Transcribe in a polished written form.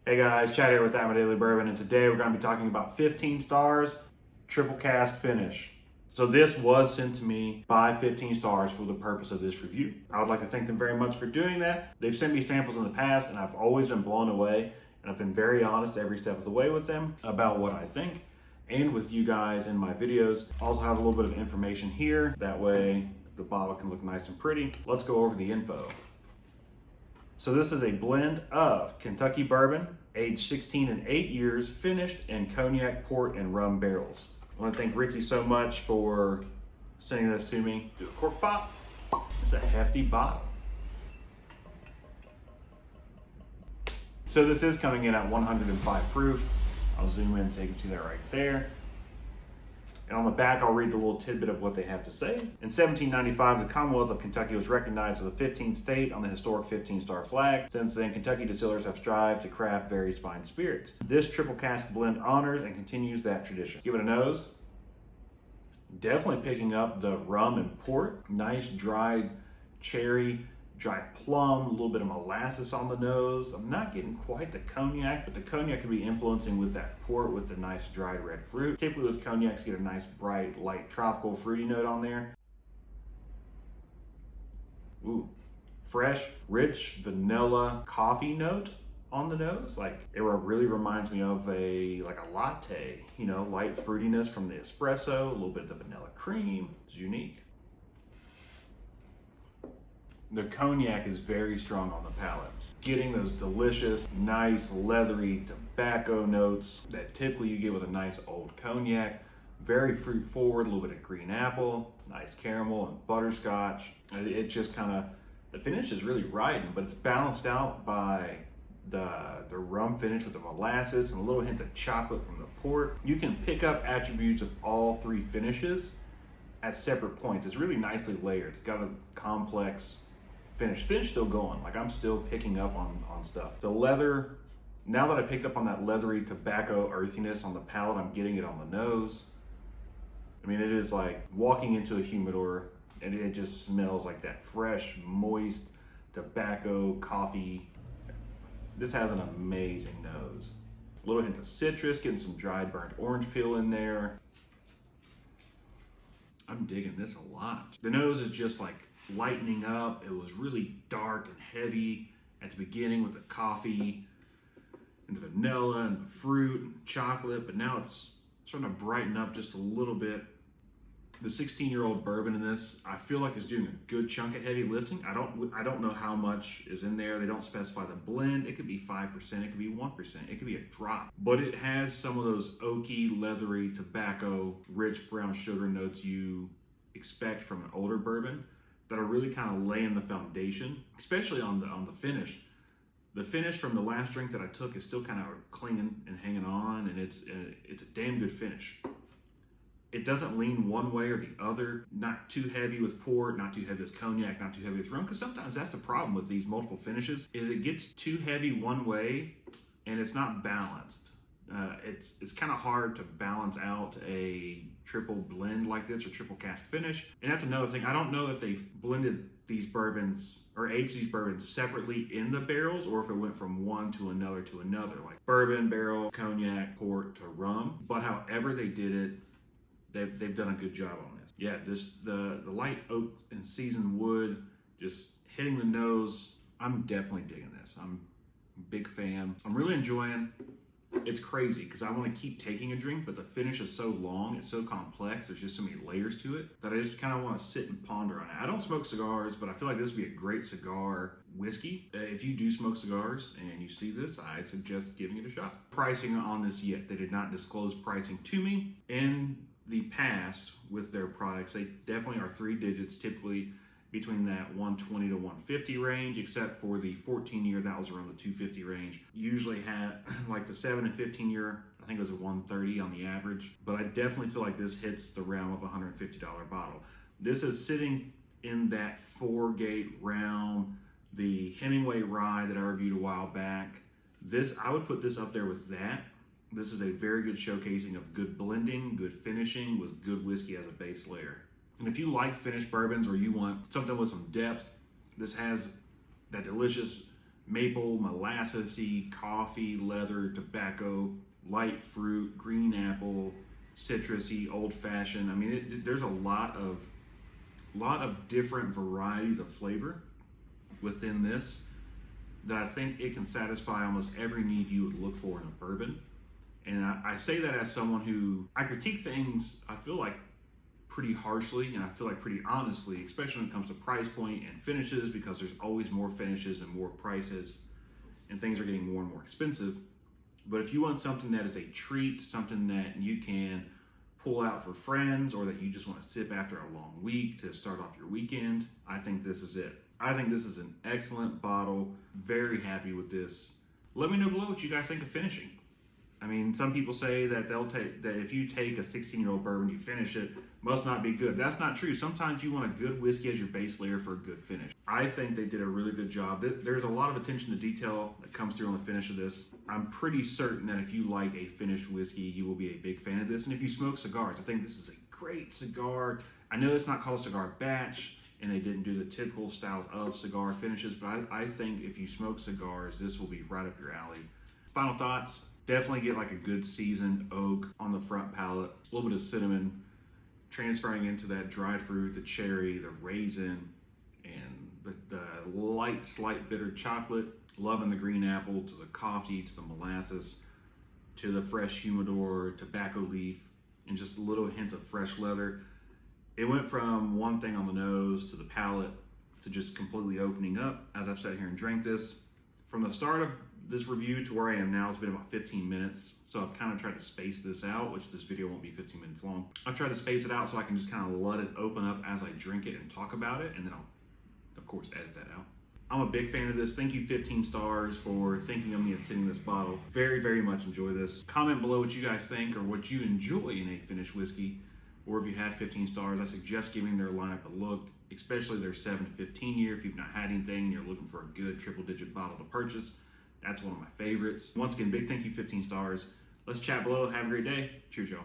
Hey guys, Chad here with My Daily Bourbon, and today we're going to be talking about 15 stars, triple cask finish. So this was sent to me by 15 stars for the purpose of this review. I would like to thank them very much for doing that. They've sent me samples in the past, and I've always been blown away, and I've been very honest every step of the way with them about what I think, and with you guys in my videos. I also have a little bit of information here, that way the bottle can look nice and pretty. Let's go over the info. So this is a blend of Kentucky bourbon, aged 16 and 8 years, finished in cognac, port, and rum barrels. I want to thank Ricky so much for sending this to me. Do a cork pop. It's a hefty bottle. So this is coming in at 105 proof. I'll zoom in so you can see that right there. And on the back, I'll read the little tidbit of what they have to say. In 1795, the Commonwealth of Kentucky was recognized as the 15th state on the historic 15-star flag. Since then, Kentucky distillers have strived to craft various fine spirits. This triple cask blend honors and continues that tradition. Give it a nose. Definitely picking up the rum and port. Nice dried cherry, dried plum, a little bit of molasses on the nose. I'm not getting quite the cognac, but the cognac could be influencing with that port with the nice dried red fruit. Typically with cognacs, you get a nice bright, light, tropical, fruity note on there. Ooh, fresh, rich, vanilla coffee note on the nose. Like, it really reminds me of a latte, you know, light fruitiness from the espresso, a little bit of the vanilla cream. It's unique. The cognac is very strong on the palate. Getting those delicious, nice, leathery tobacco notes that typically you get with a nice old cognac. Very fruit forward, a little bit of green apple, nice caramel and butterscotch. It just kind of, the finish is really riding, but it's balanced out by the rum finish with the molasses and a little hint of chocolate from the port. You can pick up attributes of all three finishes at separate points. It's really nicely layered. It's got a complex finish still going. Like, I'm still picking up on stuff. The leather, now that I picked up on that leathery tobacco earthiness on the palate, I'm getting it on the nose. I mean, it is like walking into a humidor and it just smells like that fresh, moist tobacco, coffee. This has an amazing nose. A little hint of citrus, getting some dried burnt orange peel in there. I'm digging this a lot. The nose is just like lightening up. It was really dark and heavy at the beginning with the coffee and the vanilla and the fruit and chocolate, but now it's starting to brighten up just a little bit. The 16-year-old bourbon in this, I feel like is doing a good chunk of heavy lifting. I don't know how much is in there. They don't specify the blend. It could be 5%, it could be 1%, it could be a drop. But it has some of those oaky, leathery, tobacco, rich brown sugar notes you expect from an older bourbon that are really kind of laying the foundation, especially on the finish. The finish from the last drink that I took is still kind of clinging and hanging on, and it's a damn good finish. It doesn't lean one way or the other. Not too heavy with port, not too heavy with cognac, not too heavy with rum, because sometimes that's the problem with these multiple finishes, is it gets too heavy one way and it's not balanced. It's kind of hard to balance out a triple blend like this or triple cask finish. And that's another thing. I don't know if they've blended these bourbons or aged these bourbons separately in the barrels, or if it went from one to another, like bourbon barrel, cognac, port to rum. But however they did it, they've done a good job on this. Yeah, the light oak and seasoned wood just hitting the nose. I'm definitely digging this. I'm a big fan. I'm really enjoying. It's crazy because I want to keep taking a drink, but the finish is so long, it's so complex, there's just so many layers to it that I just kind of want to sit and ponder on it. I don't smoke cigars, but I feel like this would be a great cigar whiskey. If you do smoke cigars and you see this, I suggest giving it a shot. Pricing on this yet, they did not disclose pricing to me. In the past with their products, they definitely are 3 digits, typically between that 120 to 150 range, except for the 14-year, that was around the 250 range. Usually had like the 7 and 15-year, I think it was a 130 on the average, but I definitely feel like this hits the realm of a $150 bottle. This is sitting in that 4-gate realm, the Hemingway rye that I reviewed a while back. This, I would put this up there with that. This is a very good showcasing of good blending, good finishing with good whiskey as a base layer. And if you like finished bourbons or you want something with some depth, this has that delicious maple, molassesy, coffee, leather, tobacco, light fruit, green apple, citrusy, old-fashioned. I mean, there's a lot of different varieties of flavor within this that I think it can satisfy almost every need you would look for in a bourbon. And I say that as someone who, I critique things, I feel like, pretty harshly, and I feel like pretty honestly, especially when it comes to price point and finishes, because there's always more finishes and more prices, and things are getting more and more expensive. But if you want something that is a treat, something that you can pull out for friends, or that you just want to sip after a long week to start off your weekend, I think this is it. I think this is an excellent bottle. Very happy with this. Let me know below what you guys think of finishing. I mean, some people say that that if you take a 16-year-old bourbon, you finish it, must not be good. That's not true. Sometimes you want a good whiskey as your base layer for a good finish. I think they did a really good job. There's a lot of attention to detail that comes through on the finish of this. I'm pretty certain that if you like a finished whiskey, you will be a big fan of this. And if you smoke cigars, I think this is a great cigar. I know it's not called a cigar batch, and they didn't do the typical styles of cigar finishes, but I think if you smoke cigars, this will be right up your alley. Final thoughts. Definitely get like a good seasoned oak on the front palate, a little bit of cinnamon, transferring into that dried fruit, the cherry, the raisin, and the light, slight bitter chocolate. Loving the green apple, to the coffee, to the molasses, to the fresh humidor, tobacco leaf, and just a little hint of fresh leather. It went from one thing on the nose to the palate to just completely opening up as I've sat here and drank this. From the start of this review to where I am now, it's been about 15 minutes. So I've kind of tried to space this out, which this video won't be 15 minutes long. I've tried to space it out so I can just kind of let it open up as I drink it and talk about it. And then I'll, of course, edit that out. I'm a big fan of this. Thank you 15 stars for thinking of me and sending this bottle. Very, very much enjoy this. Comment below what you guys think or what you enjoy in a finished whiskey. Or if you had 15 stars, I suggest giving their lineup a look, especially their 7 to 15 year. If you've not had anything and you're looking for a good triple-digit bottle to purchase, that's one of my favorites. Once again, big thank you, 15 stars. Let's chat below. Have a great day. Cheers, y'all.